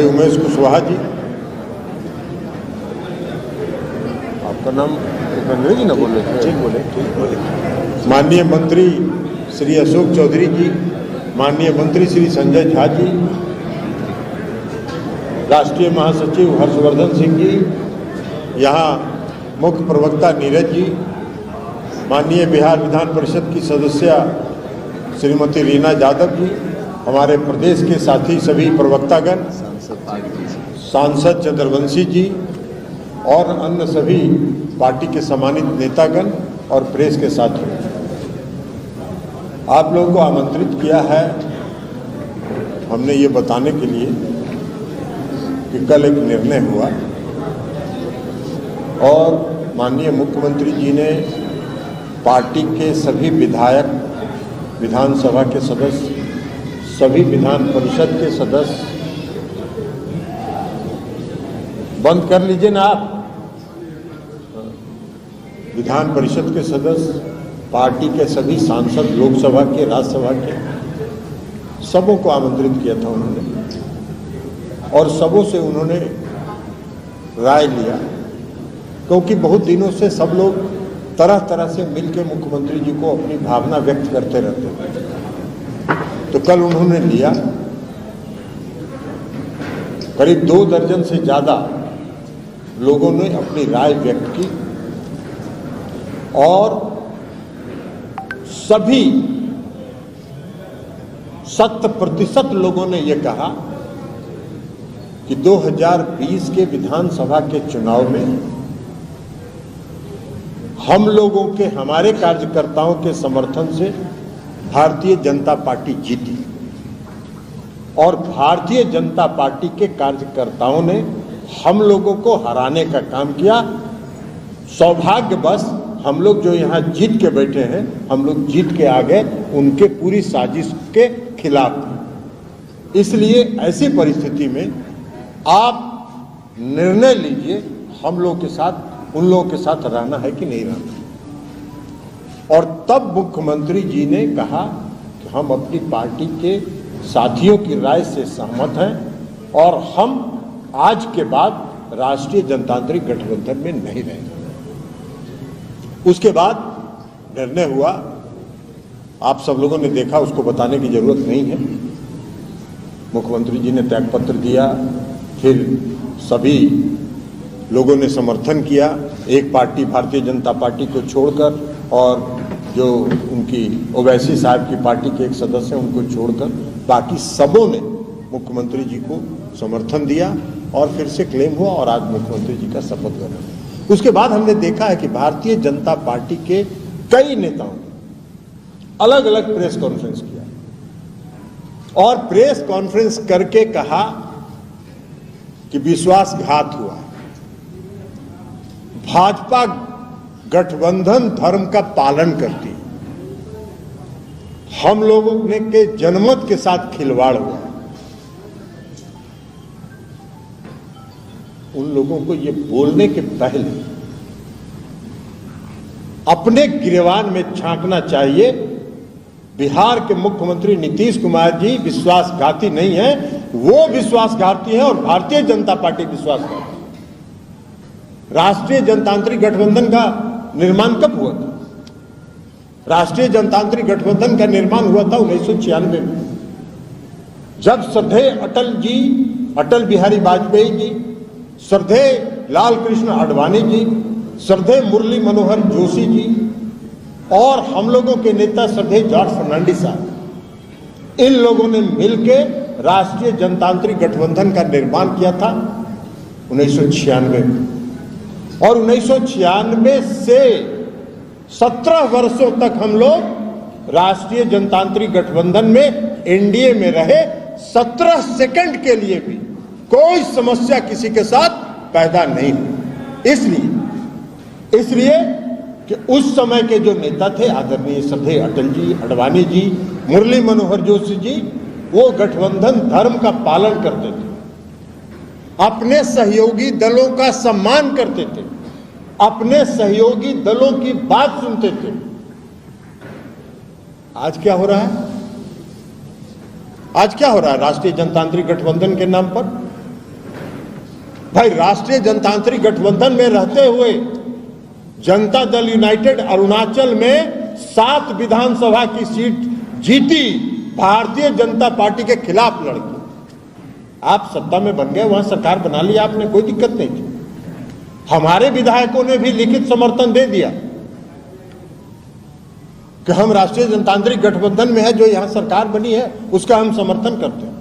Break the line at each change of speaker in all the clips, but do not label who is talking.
उमेश कुशवाहा जी, आपका नाम अंग्रेजी ना बोले? ठीक बोले। माननीय मंत्री श्री अशोक चौधरी जी, माननीय मंत्री श्री संजय झा जी, राष्ट्रीय महासचिव हर्षवर्धन सिंह जी, यहाँ मुख्य प्रवक्ता नीरज जी, माननीय बिहार विधान परिषद की सदस्य श्रीमती रीना यादव जी, हमारे प्रदेश के साथी सभी प्रवक्तागण, सांसद चंद्रवंशी जी और अन्य सभी पार्टी के सम्मानित नेतागण और प्रेस के साथियों, आप लोगों को आमंत्रित किया है हमने ये बताने के लिए कि कल एक निर्णय हुआ और माननीय मुख्यमंत्री जी ने पार्टी के सभी विधायक, विधानसभा के सदस्य, सभी विधान परिषद के सदस्य, बंद कर लीजिए ना आप, विधान परिषद के सदस्य, पार्टी के सभी सांसद, लोकसभा के, राज्यसभा के, सबों को आमंत्रित किया था उन्होंने और सबों से उन्होंने राय लिया, क्योंकि बहुत दिनों से सब लोग तरह तरह से मिलकर मुख्यमंत्री जी को अपनी भावना व्यक्त करते रहते थे। तो कल उन्होंने लिया, करीब 2 दर्जन से ज़्यादा लोगों ने अपनी राय व्यक्त की और सभी 100% लोगों ने यह कहा कि 2020 के विधानसभा के चुनाव में हम लोगों के, हमारे कार्यकर्ताओं के समर्थन से भारतीय जनता पार्टी जीती और भारतीय जनता पार्टी के कार्यकर्ताओं ने हम लोगों को हराने का काम किया। सौभाग्यवश हम लोग जो यहाँ जीत के बैठे हैं, हम लोग जीत के आ गए उनके पूरी साजिश के खिलाफ थे। इसलिए ऐसी परिस्थिति में आप निर्णय लीजिए, हम लोग के साथ, उन लोगों के साथ रहना है कि नहीं रहना। और तब मुख्यमंत्री जी ने कहा कि हम अपनी पार्टी के साथियों की राय से सहमत हैं और हम आज के बाद राष्ट्रीय जनतांत्रिक गठबंधन में नहीं रहेंगे। उसके बाद निर्णय हुआ, आप सब लोगों ने देखा, उसको बताने की जरूरत नहीं है। मुख्यमंत्री जी ने त्यागपत्र दिया, फिर सभी लोगों ने समर्थन किया, एक पार्टी भारतीय जनता पार्टी को छोड़कर और जो उनकी ओवैसी साहब की पार्टी के एक सदस्य हैं उनको छोड़कर बाकी सबों ने मुख्यमंत्री जी को समर्थन दिया और फिर से क्लेम हुआ और आज मुख्यमंत्री जी का शपथ ग्रहण हुआ। उसके बाद हमने देखा है कि भारतीय जनता पार्टी के कई नेताओं ने अलग अलग प्रेस कॉन्फ्रेंस किया और प्रेस कॉन्फ्रेंस करके कहा कि विश्वासघात हुआ, भाजपा गठबंधन धर्म का पालन करती, हम लोगों ने के जनमत के साथ खिलवाड़ हुआ। उन लोगों को ये बोलने के पहले अपने गिरेबान में झांकना चाहिए। बिहार के मुख्यमंत्री नीतीश कुमार जी विश्वासघाती नहीं है, वो विश्वासघाती है और भारतीय जनता पार्टी विश्वासघाती। राष्ट्रीय जनतांत्रिक गठबंधन का निर्माण कब हुआ था? राष्ट्रीय जनतांत्रिक गठबंधन का निर्माण हुआ था 1996 में, जब श्रद्धेय अटल जी, अटल बिहारी वाजपेयी जी, श्रद्धेय लाल कृष्ण आडवाणी जी, श्रद्धेय मुरली मनोहर जोशी जी और हम लोगों के नेता श्रद्धेय जॉर्ज फर्नांडिस साहब, इन लोगों ने मिलकर राष्ट्रीय जनतांत्रिक गठबंधन का निर्माण किया था 1996 में। और 1996 से 17 वर्षों तक हम लोग राष्ट्रीय जनतांत्रिक गठबंधन में एनडीए में रहे। 17 सेकंड के लिए भी कोई समस्या किसी के साथ पैदा नहीं हुई। इसलिए कि उस समय के जो नेता थे, आदरणीय श्रद्धेय अटल जी, आडवाणी जी, मुरली मनोहर जोशी जी, वो गठबंधन धर्म का पालन करते थे, अपने सहयोगी दलों का सम्मान करते थे, अपने सहयोगी दलों की बात सुनते थे। आज क्या हो रहा है? आज क्या हो रहा है? राष्ट्रीय जनतांत्रिक गठबंधन के नाम पर भाई राष्ट्रीय जनतांत्रिक गठबंधन में रहते हुए जनता दल यूनाइटेड अरुणाचल में 7 विधानसभा की सीट जीती, भारतीय जनता पार्टी के खिलाफ लड़ी। आप सत्ता में बन गए, वहां सरकार बना ली आपने, कोई दिक्कत नहीं थी। हमारे विधायकों ने भी लिखित समर्थन दे दिया कि हम राष्ट्रीय जनतांत्रिक गठबंधन में है, जो यहां सरकार बनी है उसका हम समर्थन करते हैं।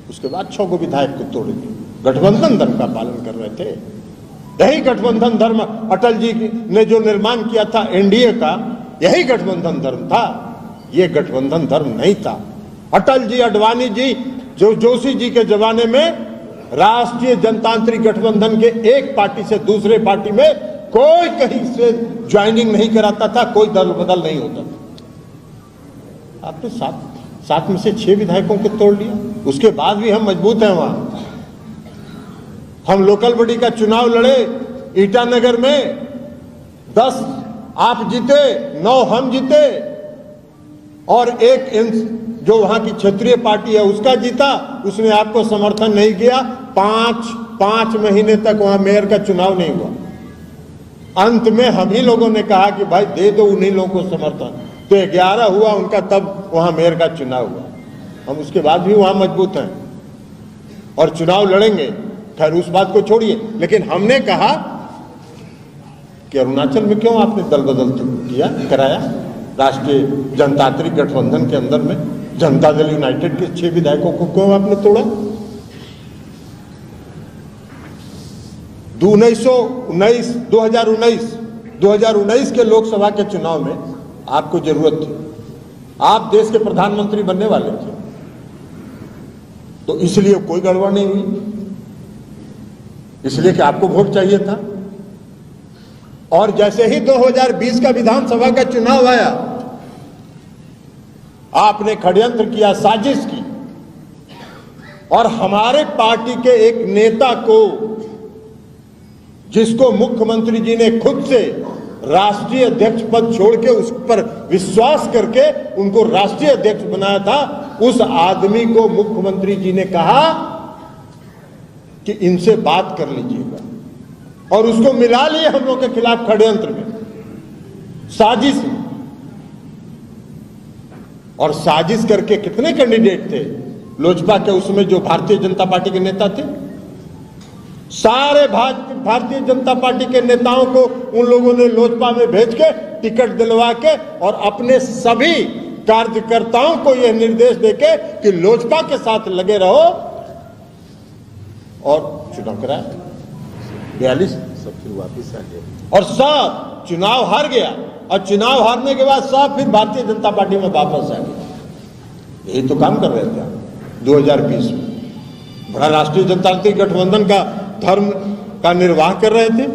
उसके बाद 6 को विधायक को तोड़ दिया। गठबंधन धर्म का पालन कर रहे थे। यही गठबंधन धर्म अटल जी ने जो निर्माण किया था एनडीए का, यही गठबंधन धर्म था। ये गठबंधन धर्म नहीं था। अटल जी, अडवाणी जी, जो जोशी जी के जमाने में राष्ट्रीय जनतांत्रिक गठबंधन के एक पार्टी से दूसरे पार्टी में कोई कहीं से ज्वाइनिंग नहीं कराता था, कोई दल बदल नहीं होता था। आपने 7 में से 6 विधायकों को तोड़ लिया। उसके बाद भी हम मजबूत हैं। वहां हम लोकल बॉडी का चुनाव लड़े ईटानगर में, 10 आप जीते, 9 हम जीते, और एक जो वहां की क्षेत्रीय पार्टी है उसका जीता। उसने आपको समर्थन नहीं किया। 5 महीने तक वहां मेयर का चुनाव नहीं हुआ। अंत में हम ही लोगों ने कहा कि भाई दे दो उन्हीं लोगों को समर्थन, तो 11 हुआ उनका, तब वहां मेयर का चुनाव हुआ। हम उसके बाद भी वहां मजबूत हैं और चुनाव लड़ेंगे। खैर उस बात को छोड़िए, लेकिन हमने कहा कि अरुणाचल में क्यों आपने दल बदल कराया? राष्ट्रीय जनतांत्रिक गठबंधन के अंदर में जनता दल यूनाइटेड के 6 विधायकों को क्यों आपने तोड़ा? 2019 के लोकसभा के चुनाव में आपको जरूरत थी। आप देश के प्रधानमंत्री बनने वाले थे, तो इसलिए कोई गड़बड़ नहीं हुई, इसलिए कि आपको वोट चाहिए था। और जैसे ही 2020 का विधानसभा का चुनाव आया, आपने षड्यंत्र किया, साजिश की, और हमारे पार्टी के एक नेता को, जिसको मुख्यमंत्री जी ने खुद से राष्ट्रीय अध्यक्ष पद छोड़ के उस पर विश्वास करके उनको राष्ट्रीय अध्यक्ष बनाया था, उस आदमी को मुख्यमंत्री जी ने कहा कि इनसे बात कर लीजिएगा, और उसको मिला लिए हम लोग के खिलाफ षड्यंत्र में, साजिश में। और साजिश करके कितने कैंडिडेट थे लोजपा के, उसमें जो भारतीय जनता पार्टी के नेता थे, सारे भारतीय जनता पार्टी के नेताओं को उन लोगों ने लोजपा में भेज के टिकट दिलवा के और अपने सभी कार्यकर्ताओं को यह निर्देश देके कि लोजपा के साथ लगे रहो, और चुनाव कराया 42, सब फिर वापिस आ गया, और सब चुनाव हार गया। और चुनाव हारने के बाद सब फिर भारतीय जनता पार्टी में वापस आ गया। यही तो काम कर रहे थे 2020 में। बड़ा राष्ट्रीय जनतांत्रिक गठबंधन का धर्म का निर्वाह कर रहे थे।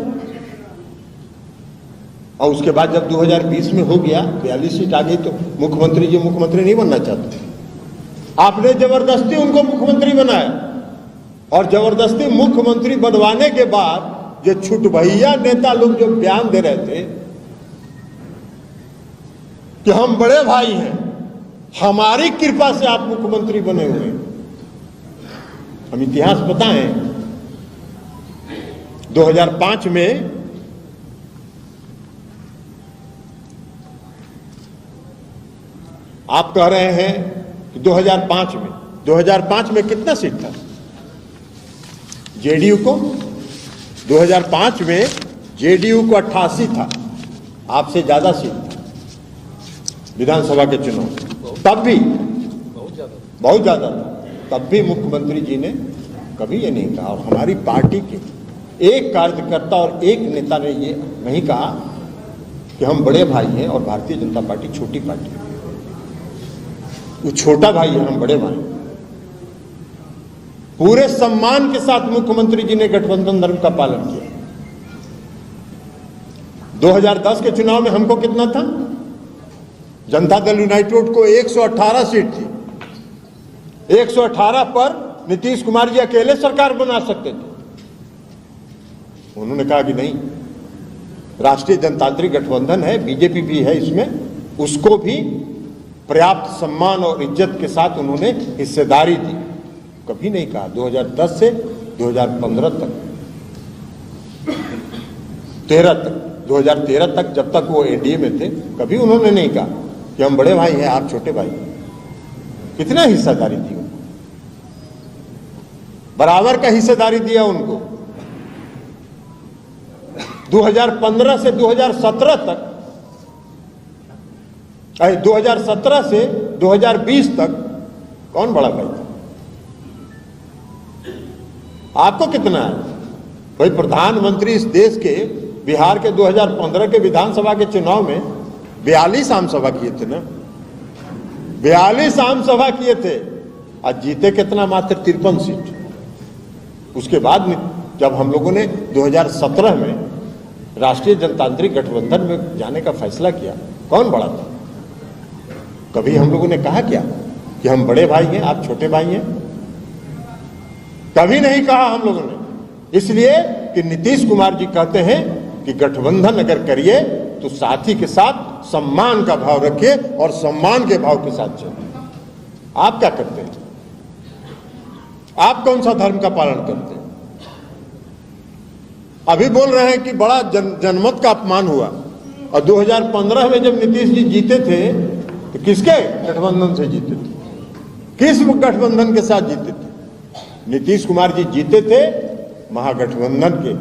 और उसके बाद जब 2020 में हो गया, 42 सीट आ गई, तो मुख्यमंत्री जी मुख्यमंत्री नहीं बनना चाहते। आपने जबरदस्ती उनको मुख्यमंत्री बनाया, और जबरदस्ती मुख्यमंत्री बनवाने के बाद जो छुटभैया नेता लोग जो बयान दे रहे थे कि हम बड़े भाई हैं, हमारी कृपा से आप मुख्यमंत्री बने हुए हैं। हम इतिहास बताएं, 2005 में आप कह रहे हैं कि 2005 में कितना सीट था जेडीयू को? 2005 में जेडीयू को 88 था, आपसे ज्यादा सीट था विधानसभा के चुनाव। तब भी बहुत ज्यादा था। तब भी मुख्यमंत्री जी ने कभी ये नहीं कहा, और हमारी पार्टी के एक कार्यकर्ता और एक नेता ने ये नहीं कहा कि हम बड़े भाई हैं और भारतीय जनता पार्टी छोटी पार्टी है। वो छोटा भाई है, हम बड़े भाई। पूरे सम्मान के साथ मुख्यमंत्री जी ने गठबंधन धर्म का पालन किया। 2010 के चुनाव में हमको कितना था? जनता दल यूनाइटेड को 118 सीट थी। 118 पर नीतीश कुमार जी अकेले सरकार बना सकते थे। उन्होंने कहा कि नहीं, राष्ट्रीय जनतांत्रिक गठबंधन है, बीजेपी भी है इसमें, उसको भी पर्याप्त सम्मान और इज्जत के साथ उन्होंने हिस्सेदारी दी। कभी नहीं कहा 2010 से 2015 तक 13 तक, 2013 तक, जब तक वो एनडीए में थे, कभी उन्होंने नहीं कहा कि हम बड़े भाई हैं, आप छोटे भाई हैं। कितना हिस्सेदारी दी उनको, बराबर का हिस्सेदारी दिया उनको। 2015 से 2017 तक, 2017 से 2020 तक कौन बड़ा भाई था? आपको कितना है भाई? प्रधानमंत्री इस देश के, बिहार के 2015 के विधानसभा के चुनाव में 42 आम सभा किए थे ना, 42 आम सभा किए थे, आज जीते कितना? मात्र 53 सीट। उसके बाद जब हम लोगों ने 2017 में राष्ट्रीय जनतांत्रिक गठबंधन में जाने का फैसला किया, कौन बड़ा था? कभी हम लोगों ने कहा क्या कि हम बड़े भाई हैं, आप छोटे भाई हैं? कभी नहीं कहा हम लोगों ने। इसलिए कि नीतीश कुमार जी कहते हैं कि गठबंधन अगर करिए तो साथी के साथ सम्मान का भाव रखिए और सम्मान के भाव के साथ चलिए। आप क्या करते हैं? आप कौन सा धर्म का पालन करते हैं? अभी बोल रहे हैं कि बड़ा जनमत का अपमान हुआ, और 2015 में जब नीतीश जी जीते थे तो किसके गठबंधन से जीते थे? किस गठबंधन के साथ जीते थे? नीतीश कुमार जी जीते थे महागठबंधन के,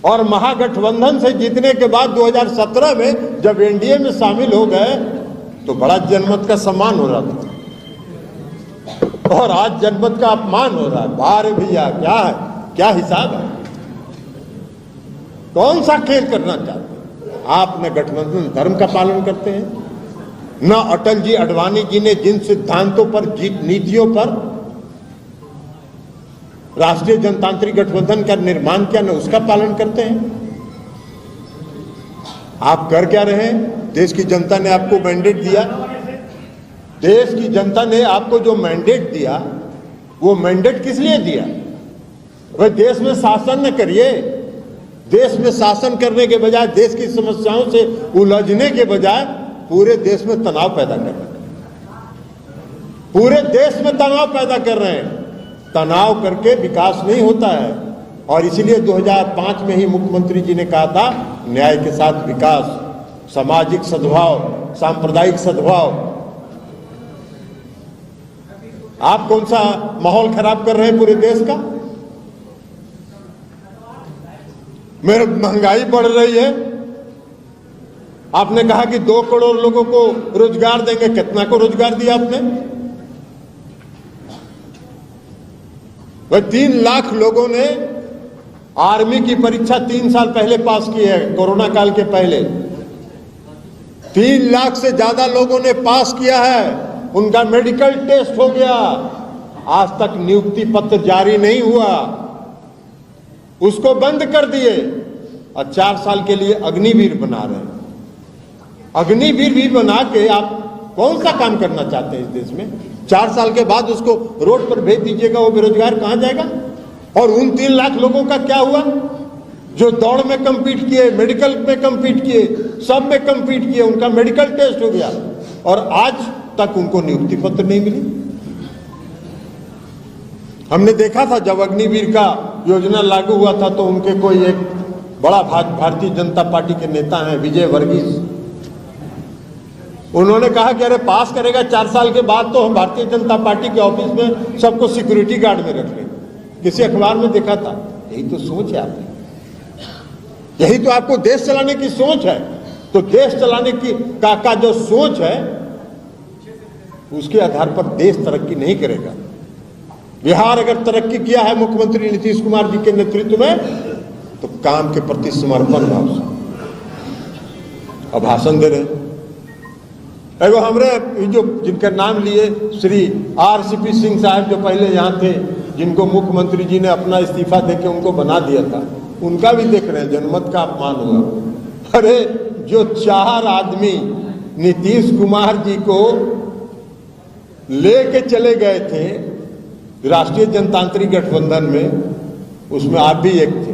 और महागठबंधन से जीतने के बाद 2017 में जब एनडीए में शामिल हो गए तो बड़ा जनमत का सम्मान हो रहा था, और आज जनमत का अपमान हो रहा है। बारे भैया, क्या है, क्या हिसाब है? कौन सा खेल करना चाहते हैं आप? न गठबंधन धर्म का पालन करते हैं, न अटल जी, अडवाणी जी ने जिन सिद्धांतों पर, नीतियों पर राष्ट्रीय जनतांत्रिक गठबंधन का निर्माण किया, न उसका पालन करते हैं। आप कर क्या रहे हैं? देश की जनता ने आपको मैंडेट दिया, देश की जनता ने आपको जो मैंडेट दिया, वो मैंडेट किस लिए दिया? वह देश में शासन न करिए। देश में शासन करने के बजाय, देश की समस्याओं से उलझने के बजाय पूरे देश में तनाव पैदा कर रहे हैं। पूरे देश में तनाव पैदा कर रहे हैं। तनाव करके विकास नहीं होता है, और इसीलिए 2005 में ही मुख्यमंत्री जी ने कहा था, न्याय के साथ विकास, सामाजिक सद्भाव, सांप्रदायिक सद्भाव। आप कौन सा माहौल खराब कर रहे हैं पूरे देश का? महंगाई बढ़ रही है। आपने कहा कि 2 करोड़ लोगों को रोजगार देंगे, कितना को रोजगार दिया आपने? वह 3 लाख लोगों ने आर्मी की परीक्षा 3 साल पहले पास की है, कोरोना काल के पहले। 3 लाख से ज्यादा लोगों ने पास किया है, उनका मेडिकल टेस्ट हो गया। आज तक नियुक्ति पत्र जारी नहीं हुआ, उसको बंद कर दिए, और 4 साल के लिए अग्निवीर बना रहे हैं। अग्निवीर भी बना के आप कौन सा काम करना चाहते हैं इस देश में? 4 साल के बाद उसको रोड पर भेज दीजिएगा, वो बेरोजगार कहां जाएगा? और उन 3 लाख लोगों का क्या हुआ जो दौड़ में कम्पीट किए, मेडिकल में कम्पीट किए, सब में कम्पीट किए, उनका मेडिकल टेस्ट हो गया, और आज तक उनको नियुक्ति पत्र नहीं मिली। हमने देखा था जब अग्निवीर का योजना लागू हुआ था, तो उनके कोई एक बड़ा भारतीय जनता पार्टी के नेता हैं, विजय वर्गीस, उन्होंने कहा कि अरे पास करेगा 4 साल के बाद तो हम भारतीय जनता पार्टी के ऑफिस में सबको सिक्योरिटी गार्ड में रख लेंगे। किसी अखबार में देखा था। यही तो सोच है आपकी, यही तो आपको देश चलाने की सोच है। तो देश चलाने की का जो सोच है, उसके आधार पर देश तरक्की नहीं करेगा। बिहार अगर तरक्की किया है मुख्यमंत्री नीतीश कुमार जी के नेतृत्व में, तो काम के प्रति समर्पण भाव से। अब भाषण दे रहे एगो हमरे जो जिनका नाम लिए श्री RCP सिंह साहब, जो पहले यहाँ थे, जिनको मुख्यमंत्री जी ने अपना इस्तीफा देके उनको बना दिया था, उनका भी देख रहे हैं जनमत का अपमान हुआ। अरे जो 4 आदमी नीतीश कुमार जी को लेके चले गए थे राष्ट्रीय जनतांत्रिक गठबंधन में, उसमें आप भी एक थे,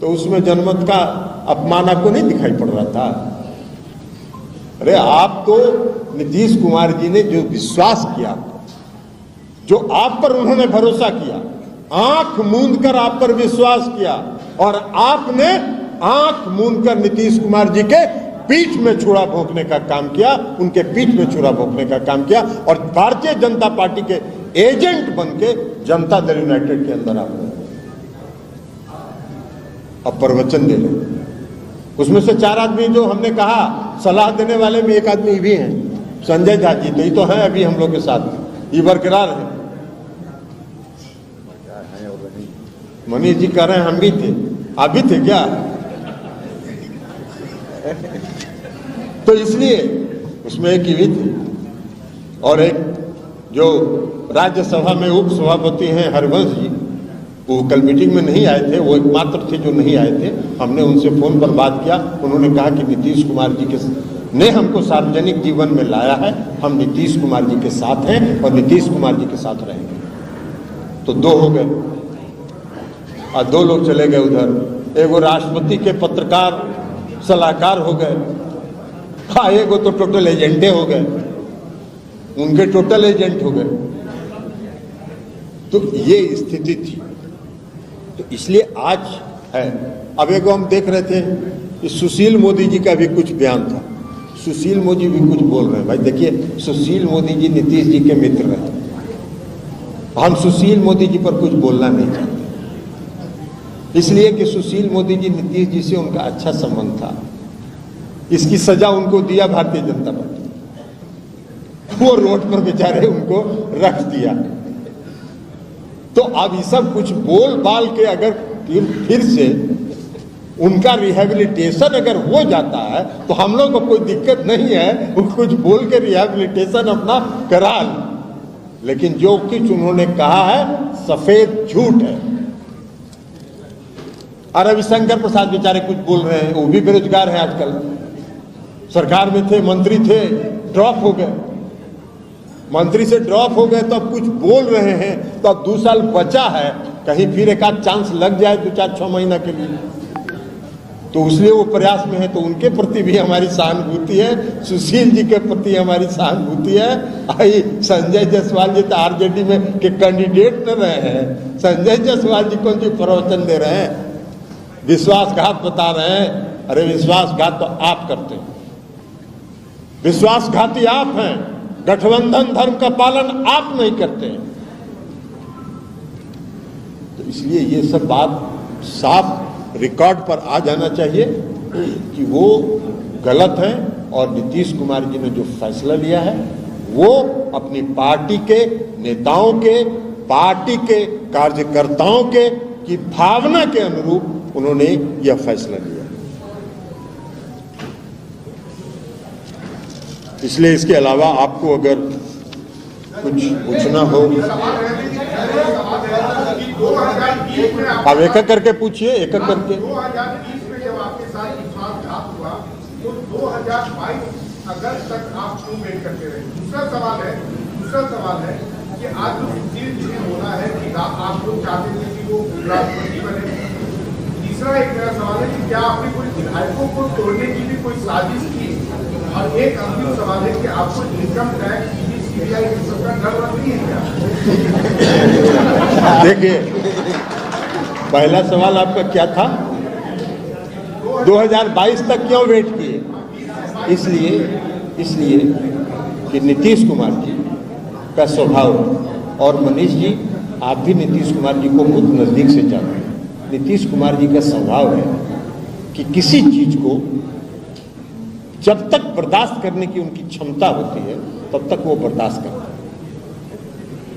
तो उसमें जनमत का अपमान आपको नहीं दिखाई पड़ रहा था? अरे आप तो नीतीश कुमार जी ने जो विश्वास किया, जो आप पर उन्होंने भरोसा किया, आंख मूंद कर आप पर विश्वास किया, और आपने आंख मूंदकर नीतीश कुमार जी के पीठ में छुरा भोंकने का काम किया, उनके पीठ में छुरा भोंकने का काम किया और भारतीय जनता पार्टी के एजेंट बन के जनता दल यूनाइटेड के अंदर आ गए। अब प्रवचन दे रहे, उसमें से 4 आदमी जो हमने कहा सलाह देने वाले में एक आदमी भी हैं, संजय झा जी, तो ये तो हैं अभी हम लोग के साथ, ये बरकरार है। मनीष जी कह रहे हैं हम भी थे, आप भी थे क्या? तो इसलिए उसमें एक ही थी और एक जो राज्यसभा में उप सभापति हैं हरिवंश जी, वो कल मीटिंग में नहीं आए थे, वो एकमात्र थे जो नहीं आए थे। हमने उनसे फोन पर बात किया, उन्होंने कहा कि नीतीश कुमार जी ने हमको सार्वजनिक जीवन में लाया है, हम नीतीश कुमार जी के साथ हैं और नीतीश कुमार जी के साथ रहेंगे। तो 2 हो गए और 2 लोग चले गए उधर, एगो राष्ट्रपति के पत्रकार सलाहकार हो गए, हाँ एगो तो टोटल एजेंटे हो गए, उनके टोटल एजेंट हो गए। तो ये स्थिति थी, तो इसलिए आज है। अब एगो हम देख रहे थे कि सुशील मोदी जी का भी कुछ बयान था, सुशील मोदी भी कुछ बोल रहे हैं। भाई देखिए, सुशील मोदी जी नीतीश जी के मित्र रहे, हम सुशील मोदी जी पर कुछ बोलना नहीं चाहते, इसलिए कि सुशील मोदी जी नीतीश जी से उनका अच्छा संबंध था। इसकी सजा उनको दिया भारतीय जनता पार्टी, वो रोड पर बेचारे उनको रख दिया। तो अब ये सब कुछ बोल बाल के अगर फिर से उनका रिहेबिलिटेशन अगर हो जाता है तो हम लोग को कोई दिक्कत नहीं है, वो कुछ बोल के रिहेबिलिटेशन अपना करा ले। लेकिन जो कुछ उन्होंने कहा है सफेद झूठ है। और रविशंकर प्रसाद बेचारे कुछ बोल रहे हैं, वो भी बेरोजगार हैं आजकल, सरकार में थे, मंत्री थे, ड्रॉप हो गए, मंत्री से ड्रॉप हो गए, तो अब कुछ बोल रहे हैं। तो अब 2 साल बचा है, कहीं फिर एक आध चांस लग जाए 2-4-6 महीना के लिए, तो इसलिए वो प्रयास में है। तो उनके प्रति भी हमारी सहानुभूति है, सुशील जी के प्रति हमारी सहानुभूति है। आई संजय जायसवाल जी तो आरजेडी में के कैंडिडेट न रहे हैं, संजय जायसवाल जी कौन सी प्रवचन दे रहे हैं, विश्वासघात बता रहे हैं। अरे विश्वासघात तो आप करते हैं, विश्वासघाती आप हैं, गठबंधन धर्म का पालन आप नहीं करते हैं। तो इसलिए ये सब बात साफ रिकॉर्ड पर आ जाना चाहिए कि वो गलत है और नीतीश कुमार जी ने जो फैसला लिया है वो अपनी पार्टी के नेताओं के, पार्टी के कार्यकर्ताओं के की भावना के अनुरूप उन्होंने यह फैसला लिया। इसलिए इसके अलावा आपको अगर कुछ पूछना हो आप एक एक करके पूछिए, एक एक करके।
2020 में जब आपके साथ विश्वासघात हुआ तो 2022 अगस्त तक आप क्यों वेट करते रहे? दूसरा सवाल है कि आज जो चीज होना है कि आप लोग चाहते थे कि वो राष्ट्रपति बने। तीसरा एक मेरा सवाल है कि क्या आपने कोई विधायकों को तोड़ने की भी कोई साजिश की? और एक अंतिम सवाल है कि आपको इनकम टैक्स, सीबीआई की सबका डर नहीं है क्या?
देखिए, पहला सवाल आपका क्या था? 2022 तक क्यों वेट किए? इसलिए कि नीतीश कुमार जी का स्वभाव, और मनीष जी आप भी नीतीश कुमार जी को बहुत नजदीक से जानते हैं, नीतीश कुमार जी का स्वभाव है कि किसी चीज को जब तक बर्दाश्त करने की उनकी क्षमता होती है तब तक वो बर्दाश्त करते हैं।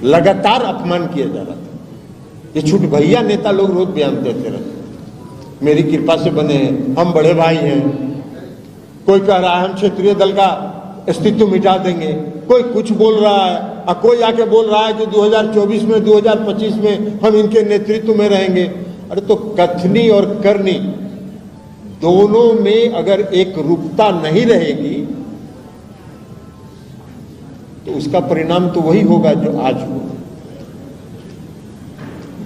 लगातार अपमान किया जा रहा था, ये छुट भैया नेता लोग रोज बयान देते रहते, मेरी कृपा से बने हैं, हम बड़े भाई हैं, कोई कह रहा है हम क्षेत्रीय दल का अस्तित्व मिटा देंगे, कोई कुछ बोल रहा है, और कोई आके बोल रहा है कि 2024 में 2025 में हम इनके नेतृत्व में रहेंगे। अरे तो कथनी और करनी दोनों में अगर एक रूपता नहीं रहेगी तो उसका परिणाम तो वही होगा जो आज हुआ।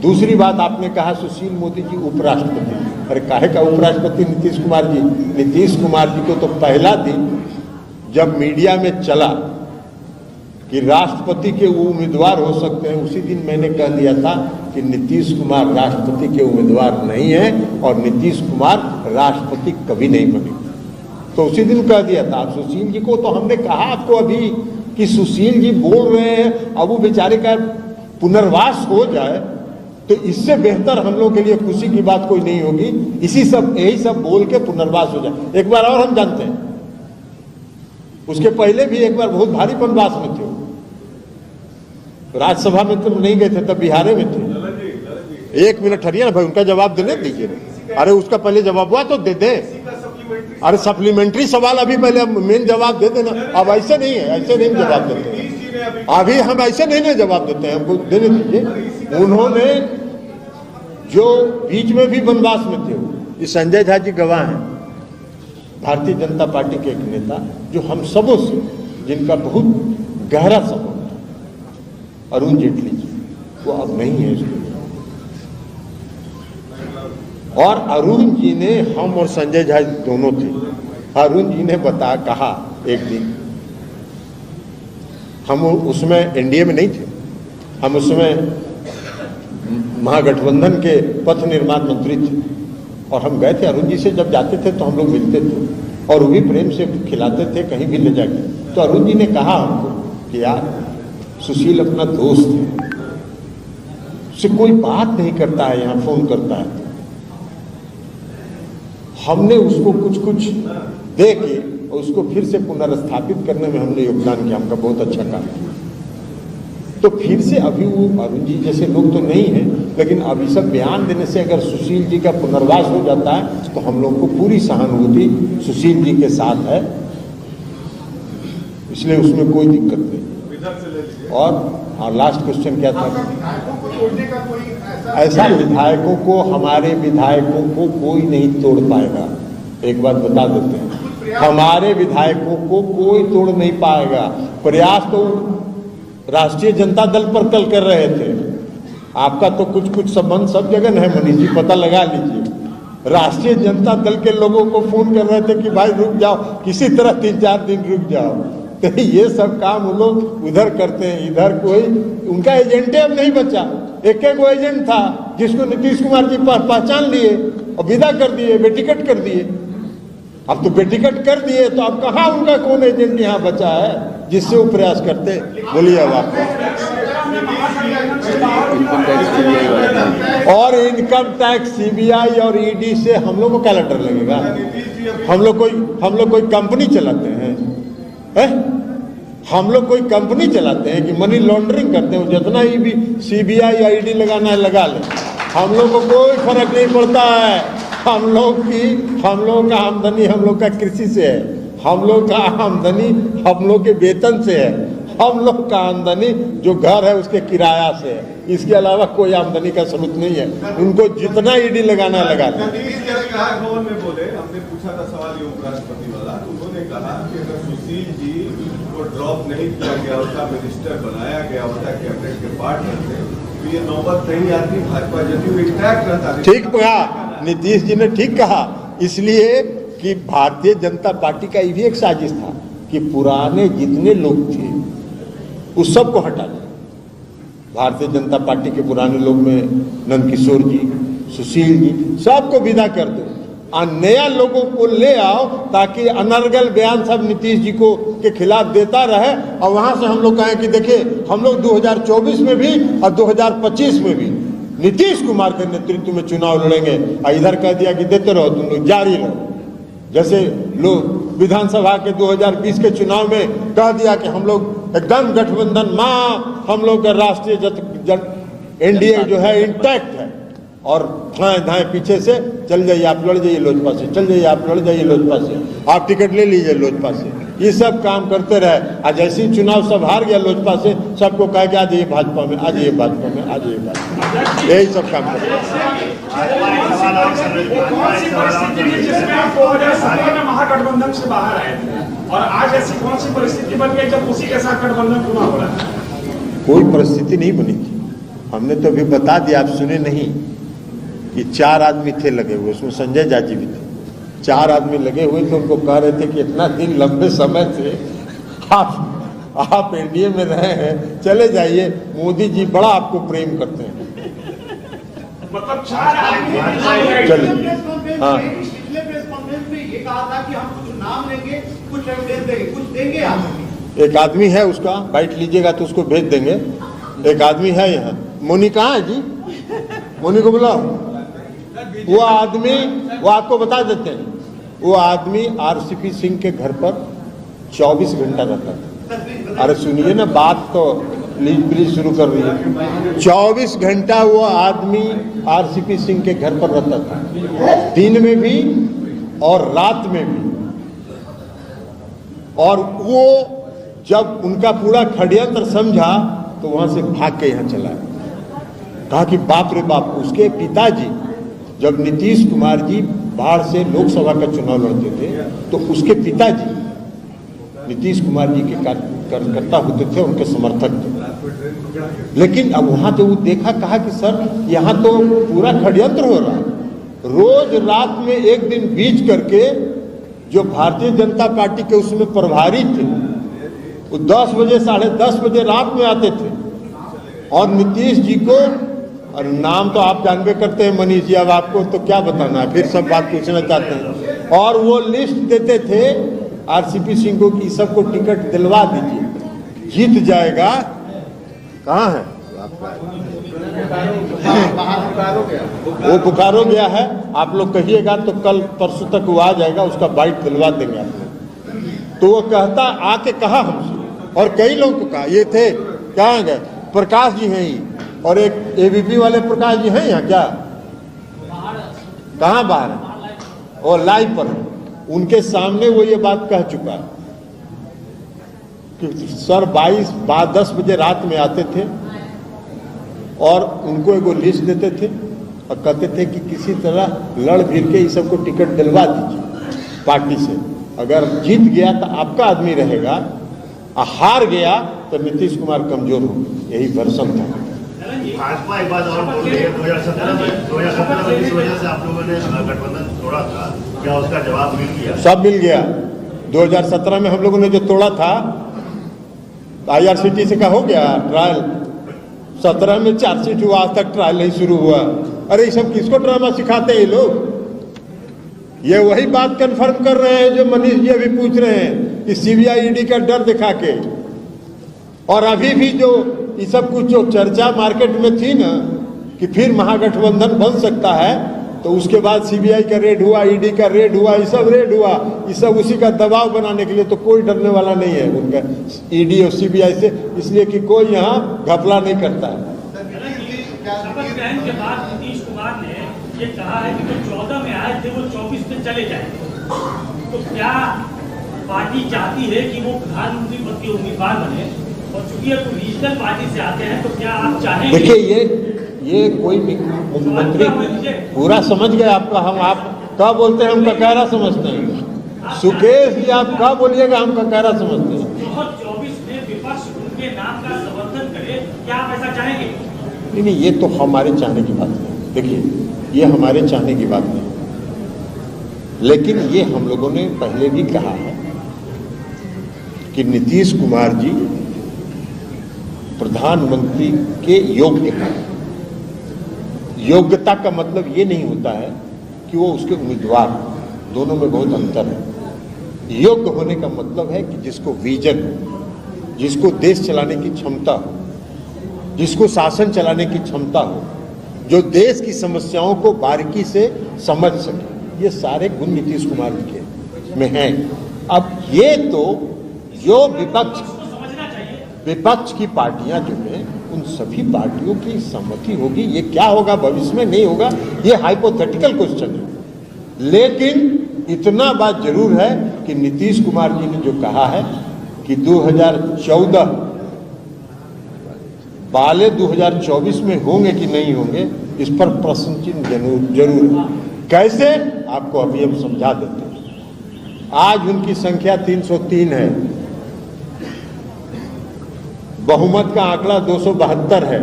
दूसरी बात आपने कहा सुशील मोदी जी उपराष्ट्रपति, अरे काहे का उपराष्ट्रपति नीतीश कुमार जी? नीतीश कुमार जी को तो पहला दिन जब मीडिया में चला कि राष्ट्रपति के उम्मीदवार हो सकते हैं, उसी दिन मैंने कह दिया था कि नीतीश कुमार राष्ट्रपति के उम्मीदवार नहीं है और नीतीश कुमार राष्ट्रपति कभी नहीं बनेंगे। तो उसी दिन कह दिया था। सुशील जी को तो हमने कहा आपको अभी कि सुशील जी बोल रहे हैं, अब वो बेचारे का पुनर्वास हो जाए तो इससे बेहतर हम लोग के लिए खुशी की बात कोई नहीं होगी। यही सब बोल के पुनर्वास हो जाए। एक बार और हम जानते हैं, उसके पहले भी एक बार बहुत भारी वनवास में थे, राज्यसभा में तो नहीं गए थे, तब बिहार में थे। 1 मिनट हरिया ना भाई, उनका जवाब देने दीजिए। अरे उसका पहले जवाब हुआ तो दे दे। अरे सप्लीमेंट्री सवाल अभी पहले मेन जवाब दे देना। अब ऐसे नहीं है, ऐसे नहीं जवाब देते हैं। अभी हम ऐसे नहीं जवाब देते हैं, हमको देने दीजिए। उन्होंने जो बीच में भी वनवास में थे, ये संजय झा जी गवाह हैं, भारतीय जनता पार्टी के एक नेता जो हम सबों से, जिनका बहुत गहरा संबंध, अरुण जेटली जी, वो अब नहीं है इसके। और अरुण जी ने, हम और संजय झा दोनों थे, अरुण जी ने कहा एक दिन, हम उसमें एनडीए में नहीं थे, हम उसमें महागठबंधन के पथ निर्माण मंत्री थे, और हम गए थे अरुण जी से, जब जाते थे तो हम लोग मिलते थे और वो भी प्रेम से खिलाते थे कहीं भी ले जाके। तो अरुण जी ने कहा हमको कि यार सुशील अपना दोस्त है, उससे कोई बात नहीं करता है, यहाँ फोन करता है। हमने उसको कुछ दे के और उसको फिर से पुनर्स्थापित करने में हमने योगदान किया, हमका बहुत अच्छा काम किया। तो फिर से अभी वो अरुण जी जैसे लोग तो नहीं है, लेकिन अभी सब बयान देने से अगर सुशील जी का पुनर्वास हो जाता है तो हम लोग को पूरी सहानुभूति सुशील जी के साथ है, इसलिए उसमें कोई दिक्कत नहीं। और लास्ट क्वेश्चन क्या था? ऐसा विधायकों को, हमारे विधायकों को कोई नहीं तोड़ पाएगा। एक बात बता देते हैं, हमारे विधायकों को कोई तोड़ नहीं पाएगा। प्रयास तो राष्ट्रीय जनता दल पर कल कर रहे थे, आपका तो कुछ संबंध सब जगह है, मनीष जी पता लगा लीजिए। राष्ट्रीय जनता दल के लोगों को फोन कर रहे थे कि भाई रुक जाओ, किसी तरह 3-4 दिन रुक जाओ। तो ये सब काम वो लोग उधर करते हैं, इधर कोई उनका एजेंटे अब नहीं बचा। एक वो एजेंट था जिसको नीतीश कुमार जी पहचान लिए और विदा कर दिए, बेटिकट कर दिए। अब तो बेटिकट कर दिए तो अब कहाँ उनका कौन एजेंट यहाँ बचा है जिससे वो प्रयास करते? बोलिए अब आप। और इनकम टैक्स, सीबीआई और ईडी से हम लोग को क्या लेटर लगेगा? हम लोग कोई कंपनी चलाते हैं? हम लोग कोई कंपनी चलाते हैं कि मनी लॉन्ड्रिंग करते हैं? जितना ही भी सीबीआई या ईडी लगाना है लगा ले, हम लोग को कोई फर्क नहीं पड़ता है। हम लोग का आमदनी हम लोग का कृषि से है, हम लोग का आमदनी हम लोग के वेतन से है, हम लोग का आमदनी जो घर है उसके किराया से है। इसके अलावा कोई आमदनी का स्रोत नहीं है। उनको जितना ईडी लगाना है लगा ले।
बोले, हमने पूछा था सवाल ये उपराष्ट्रपति वाला, उन्होंने कहा कि अगर सुशील जी को ड्रॉप नहीं किया गया होता, मिनिस्टर बनाया गया होता, कैबिनेट के पार्ट रहते, तो ये नौबत नहीं आती, भाजपा जदयू इंटैक्ट रहता। ठीक
कहा नीतीश जी ने, ठीक कहा। इसलिए कि भारतीय जनता पार्टी का ये भी एक साजिश था कि पुराने जितने लोग थे उस सबको हटा दिया। भारतीय जनता पार्टी के पुराने लोग में नंदकिशोर जी, सुशील जी, सबको विदा कर दो और नया लोगों को ले आओ, ताकि अनर्गल बयान सब नीतीश जी को के खिलाफ देता रहे। और वहां से हम लोग कहें कि देखिए हम लोग 2024 में भी और 2025 में भी नीतीश कुमार के नेतृत्व में चुनाव लड़ेंगे। और इधर कह दिया कि देते रहो, तुम लोग जारी रहो। जैसे लोग विधानसभा के 2020 के चुनाव में कह दिया कि हम लोग एकदम गठबंधन हम लोग का राष्ट्रीय एनडीए जो है इंटैक्ट है, और धाए पीछे से चल जाइए आप, लड़ जाइए लोजपा से, चल जाइए आप, लड़ जाइए लोजपा से, आप टिकट ले लीजिए लोजपा से। ये सब काम करते रहे। आज जैसे ही चुनाव सब हार गया लोजपा से, सबको कहा कि आ जाइए भाजपा में, आ जाइए भाजपा में, आ जाइए भाजपा में। यही सब काम करते
महागठबंधन से बाहर आए थे और आज ऐसी कौन सी परिस्थिति बन गई जब उसी के साथ गठबंधन चुनाव हो रहा है?
कोई परिस्थिति नहीं बनी थी। हमने तो अभी बता दिया, आप सुने नहीं कि 4 आदमी थे लगे हुए, उसमें संजय झा जी भी थे। 4 आदमी लगे हुए थे, उनको कह रहे थे कि इतना दिन लंबे समय से आप आप एनडीए में रहे हैं, चले जाइए, मोदी जी बड़ा आपको प्रेम करते हैं।
मतलब 4 आदमी
चलिए। हाँ।
पिछले प्रेस कॉन्फ्रेंस में ये कहा था कि हम कुछ नाम लेंगे, कुछ एविडेंस देंगे, कुछ देंगे आप।
एक आदमी है, उसका बाइट लीजिएगा तो उसको भेज देंगे। एक आदमी है यहाँ, मोनी कहाँ है जी? मोनी को बुलाओ। वो आदमी, वो आपको बता देते हैं, वो आदमी आरसीपी सिंह के घर पर 24 घंटा रहता था। अरे सुनिए ना बात तो, प्लीज शुरू कर रही है। 24 घंटा वो आदमी आरसीपी सिंह के घर पर रहता था, दिन में भी और रात में भी। और वो जब उनका पूरा षड्यंत्र समझा तो वहां से भाग के यहाँ चला, कहा कि बाप रे बाप। उसके पिताजी जब नीतीश कुमार जी बाढ़ से लोकसभा का चुनाव लड़ते थे तो उसके पिताजी नीतीश कुमार जी के कार्यकर्ता होते थे, उनके समर्थक थे। लेकिन अब वहां तो वो देखा, कहा कि सर यहाँ तो पूरा षड्यंत्र हो रहा है। रोज रात में एक दिन बीच करके जो भारतीय जनता पार्टी के उसमें प्रभारी थे वो 10 बजे 10:30 बजे रात में आते थे और नीतीश जी को, और नाम तो आप जानबे करते हैं मनीष जी, अब आपको तो क्या बताना है, फिर सब बात पूछना चाहते हैं। और वो लिस्ट देते थे आरसीपी सिंह को कि सबको टिकट दिलवा दीजिए, जीत जाएगा। कहाँ है वो? बुखारो गया है। आप लोग कहिएगा तो कल परसों तक वो आ जाएगा, उसका बाइट दिलवा देंगे आप लोग। तो वो कहता, आके कहा हमसे, और कई लोगों को कहा, ये थे कहाँ गए, प्रकाश जी हैं ही, और एक एबीपी वाले प्रकाश जी हैं यहाँ क्या, कहाँ बाहर है, और लाइव पर है। उनके सामने वो ये बात कह चुका है कि सर 10 बजे रात में आते थे और उनको एगो लिस्ट देते थे और कहते थे कि किसी तरह लड़ भिड़ के इस सबको टिकट दिलवा दीजिए पार्टी से। अगर जीत गया तो आपका आदमी रहेगा, और हार गया तो नीतीश कुमार कमजोर हो। यही वर्षन था।
भाजपा एक बात और बोल रही है, 2017 में जिस वजह से आप लोगों ने गठबंधन तोड़ा था, क्या उसका जवाब मिल गया?
सब मिल गया। 2017 में हम लोगों ने जो तोड़ा था, IRCTC का हो गया ट्रायल, 17 में चार्जशीट हुआ, आज तक ट्रायल नहीं शुरू हुआ। अरे ये सब किसको ड्रामा सिखाते हैं ये लोग? ये वही बात कंफर्म कर रहे हैं जो मनीष जी अभी पूछ रहे हैं कि CBI ED का डर दिखा के। और अभी भी जो ये सब कुछ जो चर्चा मार्केट में थी ना कि फिर महागठबंधन बन सकता है, तो उसके बाद CBI का रेड हुआ, ED का रेड हुआ, ये सब रेड हुआ, ये सब उसी का दबाव बनाने के लिए। तो कोई डरने वाला नहीं है उनका ED और CBI से, इसलिए कि कोई यहाँ घपला नहीं करता है।
शपथ ग्रहण के बाद नीतीश कुमार ने ये कहा है कि जो 14 में आए थे वो 24 में चले जाएंगे। तो क्या पार्टी चाहती है कि वो प्रधानमंत्री पद के उम्मीदवार बने? और चूंकि अब रीजनल पार्टी से आते हैं तो क्या आप चाहेंगे?
देखिए ये कोई मुख्यमंत्री पूरा समझ गए आपका, हम आप क्या बोलते हैं हम ककारा समझते हैं। सुकेश जी आप क्या बोलिएगा, हम ककारा समझते हैं।
2024 में विपक्ष उनके नाम का समर्थन करे, क्या आप ऐसा चाहेंगे?
नहीं, ये तो हमारे चाहने की बात नहीं। देखिए ये हमारे चाहने की बात नहीं, लेकिन ये हम लोगों ने पहले भी कहा है कि नीतीश कुमार जी प्रधानमंत्री के योग्य हैं। योग्यता का मतलब ये नहीं होता है कि वो उसके उम्मीदवार, दोनों में बहुत अंतर है। योग्य होने का मतलब है कि जिसको विजन हो, जिसको देश चलाने की क्षमता हो, जिसको शासन चलाने की क्षमता हो, जो देश की समस्याओं को बारीकी से समझ सके। ये सारे गुण नीतीश कुमार जी के में हैं। अब ये तो जो विपक्ष की पार्टियां जो है, उन सभी पार्टियों की सहमति होगी। ये क्या होगा भविष्य में नहीं होगा, ये हाइपोथेटिकल क्वेश्चन है। लेकिन इतना बात जरूर है कि नीतीश कुमार जी ने जो कहा है कि 2014 वाले 2024 में होंगे कि नहीं होंगे, इस पर प्रश्न चिन्ह जरूर है। कैसे, आपको अभी हम समझा देते हैं। आज उनकी संख्या 303 है, बहुमत का आंकड़ा 272 है,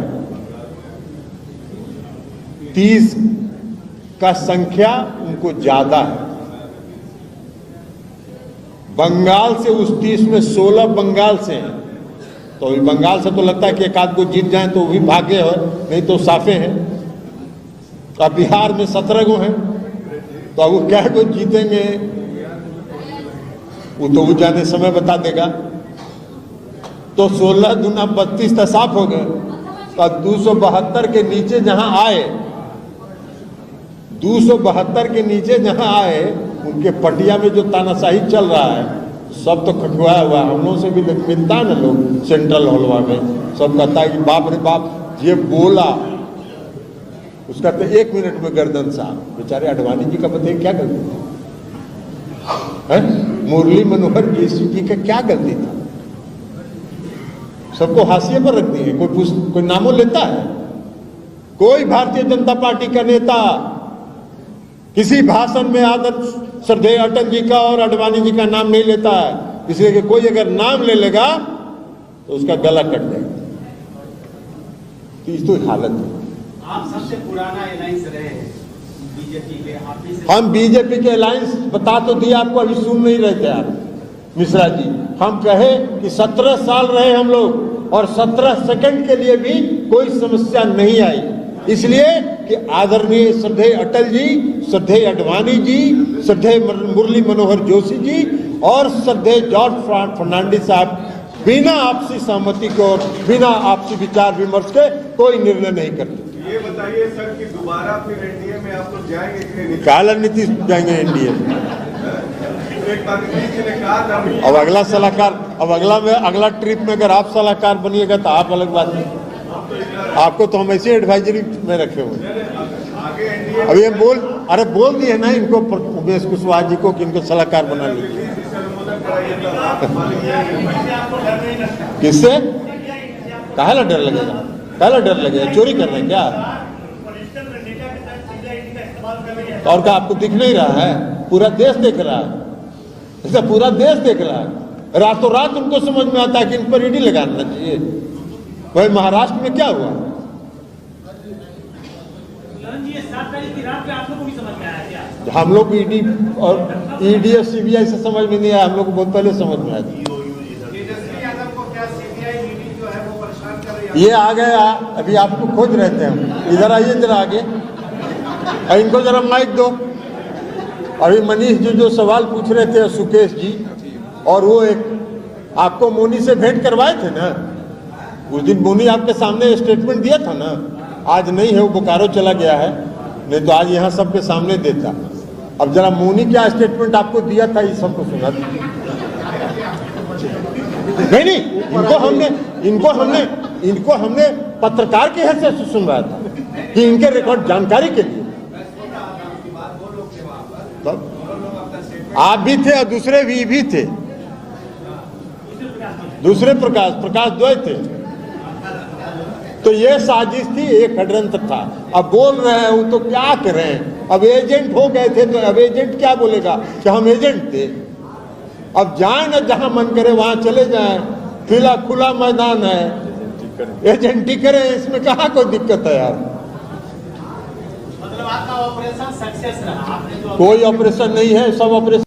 30 का संख्या उनको ज्यादा है। बंगाल से उस 30 में 16 बंगाल से हैं, तो अभी बंगाल से तो लगता है कि एक आध को जीत जाए तो वो भी भाग्य हो, नहीं तो साफे हैं। अब बिहार में 17 गो हैं, तो अब वो क्या को जीतेंगे वो तो वो ज्यादा समय बता देगा। तो 16 दूना 32 तो साफ हो गए। तो 272 के नीचे जहां आए, 272 के नीचे जहां आए, उनके पटिया में जो तानाशाही चल रहा है सब तो खखुआया हुआ। हम लोगों से भी मिलता है ना लोग सेंट्रल हॉलवा में, सब कहता है कि बाप रे बाप ये बोला, उसका तो 1 मिनट में गर्दन साहब। बेचारे अडवाणी जी का बताइए क्या गलती है? मुरली मनोहर जोशी जी का क्या गलती था? सबको हाशिए पर रख दिए। कोई नामों लेता है? कोई भारतीय जनता पार्टी का नेता किसी भाषण में आदर्श श्रद्धेय अटल जी का और अडवाणी जी का नाम नहीं लेता है, इसलिए कि कोई अगर नाम ले लेगा तो उसका गला कट जाएगा। तो इस तो हालत है।
आप सबसे पुराना अलायंस रहे हैं बीजेपी के, आप ही से
हम बीजेपी के अलायंस बता तो दिया आपको, अभी सुन नहीं रहे थे आप मिश्रा जी। हम कहे कि 17 साल रहे हम लोग और 17 सेकंड के लिए भी कोई समस्या नहीं आई, इसलिए कि आदरणीय श्रद्धेय अटल जी, श्रद्धेय अडवाणी जी, श्रद्धेय मुरली मनोहर जोशी जी और श्रद्धेय जॉर्ज फर्नांडिस साहब बिना आपसी सहमति के और बिना आपसी विचार विमर्श के कोई निर्णय नहीं करते।
ये बताइए सर कि दोबारा फिर एनडीए में आप लोग जाएंगे कि नहीं?
काला नीतीश जाएंगे एनडीए में।
एक बार नीतीश जी ने कहा था
अब अगला सलाहकार, अब अगला ट्रिप में अगर आप सलाहकार बनिएगा तो आप अलग बात है। आपको तो हम ऐसे एडवाइजरी में रखे हुए हैं।
आगे एनडीए
अब ये बोल दिए ना इनको, उमेश कुशवाहा जी को कि इनको सलाहकार बना लीजिए। किससे? काहे डर लगेगा? काहे डर लगेगा? चोरी कर रहे हैं क्या? और क्या आपको दिख नहीं रहा है? पूरा देश देख रहा है, ऐसा पूरा देश देख रहा है। रातों रात उनको समझ में आता है कि इन पर ईडी लगाना चाहिए। भाई महाराष्ट्र में क्या हुआ?
ये 7 तारीख की रात में आप लोगों को भी समझ में आया क्या?
हम लोग ईडी और ईडी और सीबीआई से समझ में नहीं आया, हम लोग को बहुत पहले समझ में आया।
तेजस्वी यादव को क्या सीबीआई ईडी जो है वो परेशान कर रही है?
ये आ गए, अभी आपको खोज रहे थे हम। इधर आइए जरा आगे, और इनको जरा माइक दो। अभी मनीष जी जो सवाल पूछ रहे थे, सुकेश जी, और वो एक आपको मोनी से भेंट करवाए थे ना उस दिन। मोनी आपके सामने स्टेटमेंट दिया था ना, आज नहीं है, वो बोकारो चला गया है, नहीं तो आज यहाँ सबके सामने देता। अब जरा मोनी क्या स्टेटमेंट आपको दिया था ये सबको सुना दीजिए। नहीं, इनको हमने पत्रकार की हैसियत से सुनवाया था कि इनके रिकॉर्ड जानकारी के लिए। आप भी थे और दूसरे भी थे, दूसरे प्रकाश द्वय थे। तो ये साजिश थी, एक षड्यंत्र था। अब बोल रहे हैं वो तो क्या करें, अब एजेंट हो गए थे तो अब एजेंट क्या बोलेगा कि हम एजेंट थे। अब जाए ना जहां मन करे वहां चले जाएं, खुला मैदान है, एजेंटी करें, इसमें कहाँ कोई दिक्कत है यार।
मतलब आपका ऑपरेशन सक्सेस रहा? आपने जो
कोई ऑपरेशन नहीं है, सब ऑपरेशन